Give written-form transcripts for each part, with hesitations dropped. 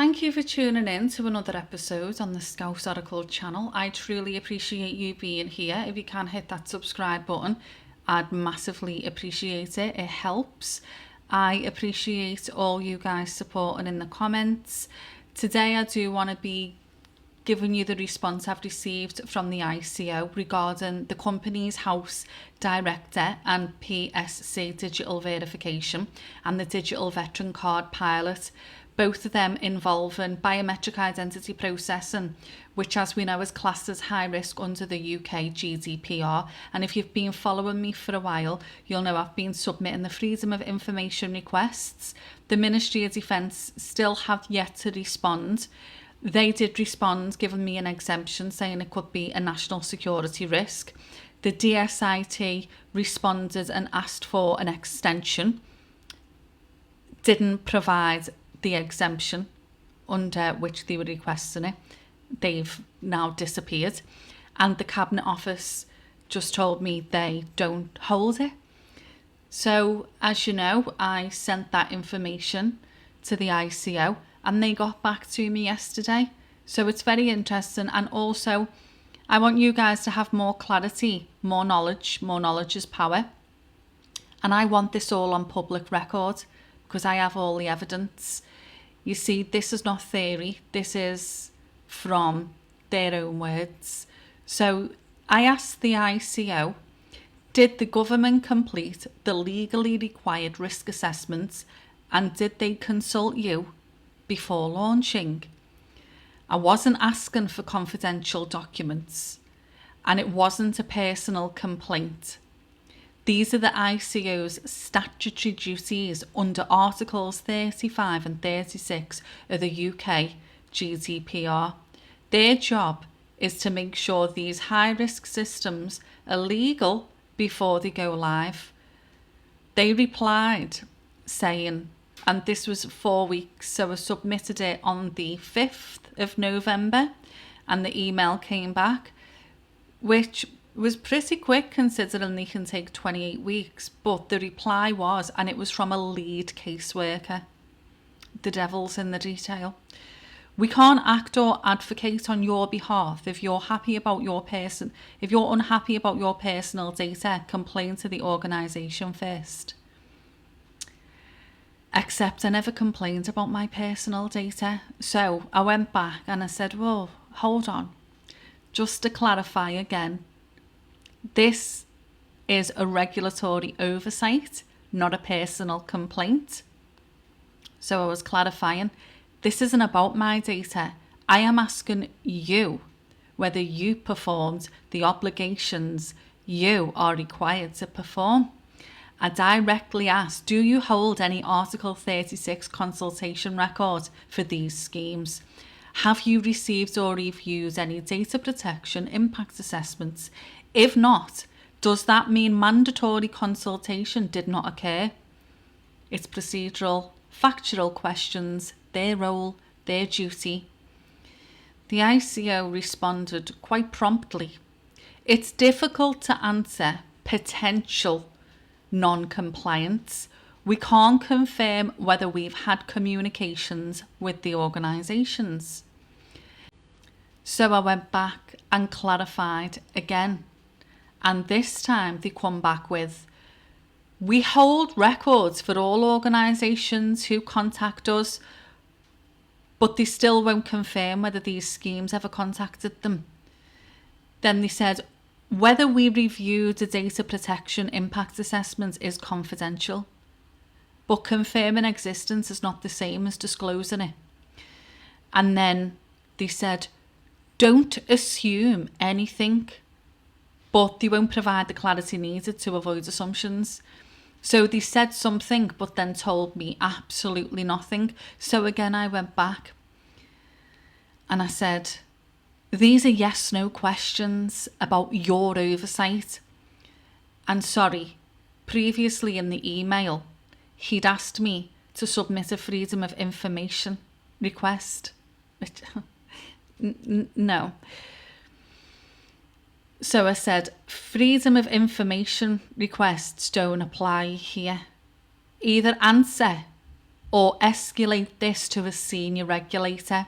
Thank you for tuning in to another episode on the Scouse Oracle channel. I truly appreciate you being here. If you can hit that subscribe button, I'd massively appreciate it. It helps. I appreciate all you guys supporting in the comments. Today I do want to be giving you the response I've received from the ICO regarding the company's house director and PSC digital verification and the digital veteran card pilot, both of them involving biometric identity processing, which as we know is classed as high risk under the UK GDPR. And if you've been following me for a while, you'll know I've been submitting the Freedom of Information requests. The Ministry of Defence still have yet to respond. They did respond, giving me an exemption, saying it could be a national security risk. The DSIT responded and asked for an extension, didn't provide the exemption under which they were requesting it. They've now disappeared. And the Cabinet Office just told me they don't hold it. So, as you know, I sent that information to the ICO and they got back to me yesterday. So it's very interesting. And also, I want you guys to have more clarity, more knowledge. More knowledge is power. And I want this all on public record because I have all the evidence. You see, this is not theory. This is from their own words. So I asked the ICO, did the government complete the legally required risk assessments and did they consult you before launching? I wasn't asking for confidential documents and it wasn't a personal complaint. These are the ICO's statutory duties under Articles 35 and 36 of the UK GDPR. Their job is to make sure these high-risk systems are legal before they go live. They replied saying, and this was 4 weeks, so I submitted it on the 5th of November and the email came back, which was pretty quick considering they can take 28 weeks, but the reply was, and it was from a lead caseworker. The devil's in the detail. We can't act or advocate on your behalf. If you're unhappy about your personal data, complain to the organisation first. Except I never complained about my personal data. So I went back and I said, well, hold on. Just to clarify again, this is a regulatory oversight, not a personal complaint. So I was clarifying, this isn't about my data. I am asking you whether you performed the obligations you are required to perform. I directly asked, do you hold any Article 36 consultation record for these schemes? Have you received or reviewed any data protection impact assessments? If not, does that mean mandatory consultation did not occur? It's procedural, factual questions, their role, their duty. The ICO responded quite promptly. It's difficult to answer potential non-compliance. We can't confirm whether we've had communications with the organisations. So I went back and clarified again. And this time they come back with, we hold records for all organisations who contact us, but they still won't confirm whether these schemes ever contacted them. Then they said, whether we reviewed the data protection impact assessment is confidential, but confirming existence is not the same as disclosing it. And then they said, don't assume anything, but they won't provide the clarity needed to avoid assumptions. So they said something, but then told me absolutely nothing. So again, I went back and I said, these are yes-no questions about your oversight. And sorry, previously in the email, he'd asked me to submit a Freedom of Information request. No. So I said, Freedom of Information requests don't apply here. Either answer or escalate this to a senior regulator.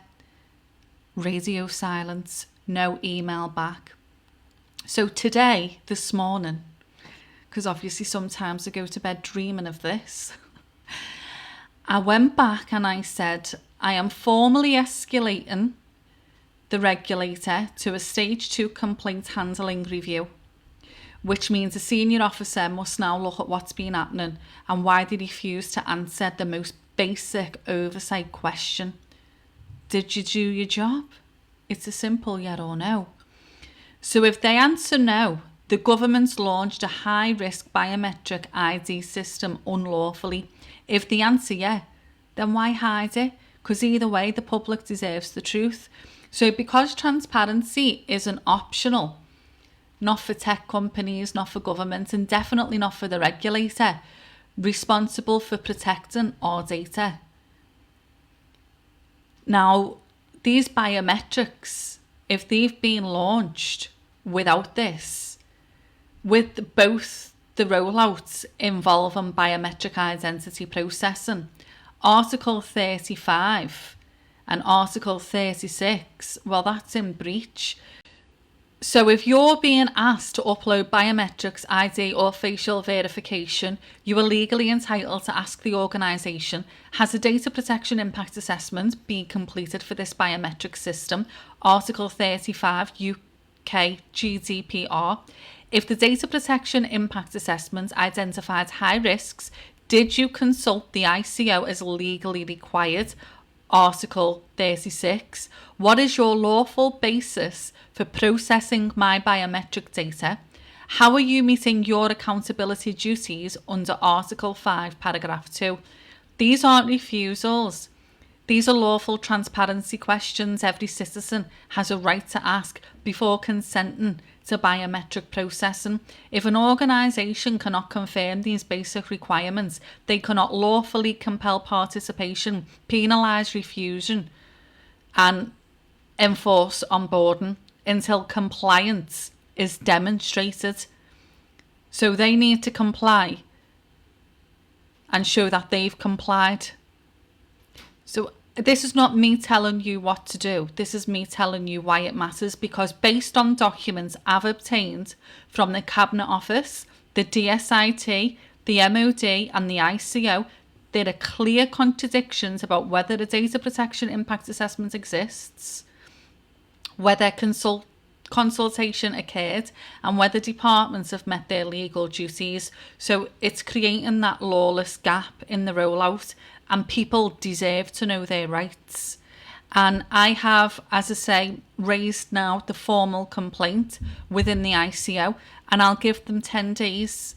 Radio silence, no email back. So today, this morning, because obviously sometimes I go to bed dreaming of this, I went back and I said, I am formally escalating the regulator to a stage 2 complaint handling review, which means a senior officer must now look at what's been happening and why they refuse to answer the most basic oversight question. Did you do your job? It's a simple yes or no. So if they answer no, the government's launched a high-risk biometric ID system unlawfully. If they answer yeah, then why hide it? Because either way, the public deserves the truth. So because transparency isn't optional, not for tech companies, not for government, and definitely not for the regulator responsible for protecting our data. Now, these biometrics, if they've been launched without this, with both the rollouts involving biometric identity processing, Article 35 and Article 36, well, that's in breach. So if you're being asked to upload biometrics, ID or facial verification, you are legally entitled to ask the organisation, has a data protection impact assessment been completed for this biometric system? Article 35 UK GDPR. If the data protection impact assessment identified high risks, did you consult the ICO as legally required? Article 36. What is your lawful basis for processing my biometric data? How are you meeting your accountability duties under Article 5, Paragraph 2? These aren't refusals. These are lawful transparency questions every citizen has a right to ask before consenting to biometric processing. If an organisation cannot confirm these basic requirements, they cannot lawfully compel participation, penalise refusal, and enforce onboarding until compliance is demonstrated. So they need to comply and show that they've complied. So this is not me telling you what to do. This is me telling you why it matters, because based on documents I've obtained from the Cabinet Office, the DSIT, the MOD and the ICO, there are clear contradictions about whether a data protection impact assessment exists, whether consultation occurred, and whether departments have met their legal duties. So it's creating that lawless gap in the rollout, and people deserve to know their rights. And I have, as I say, raised now the formal complaint within the ICO, and I'll give them 10 days.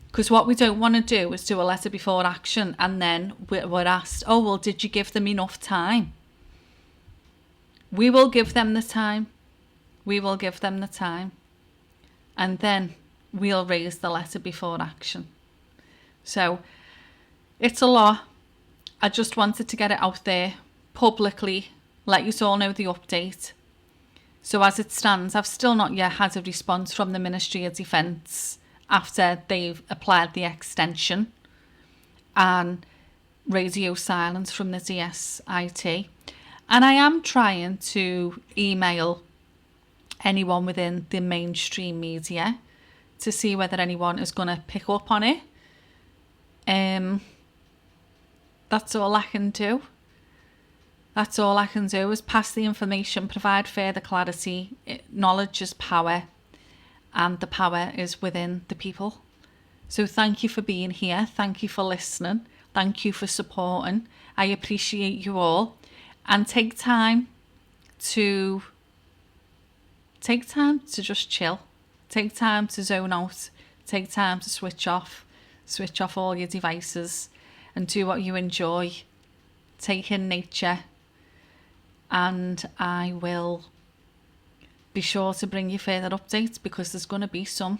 Because what we don't want to do is do a letter before action and then we're asked, oh, well, did you give them enough time? We will give them the time. We will give them the time. And then we'll raise the letter before action. So it's a lot. I just wanted to get it out there publicly, let you all know the update. So as it stands, I've still not yet had a response from the Ministry of Defence after they've applied the extension, and radio silence from the DSIT. And I am trying to email anyone within the mainstream media to see whether anyone is going to pick up on it. That's all I can do. That's all I can do is pass the information, provide further clarity. Knowledge is power, and the power is within the people. So thank you for being here. Thank you for listening. Thank you for supporting. I appreciate you all. And take time to just chill. Take time to zone out. Take time to switch off. Switch off all your devices and do what you enjoy. Take in nature. And I will be sure to bring you further updates, because there's going to be some.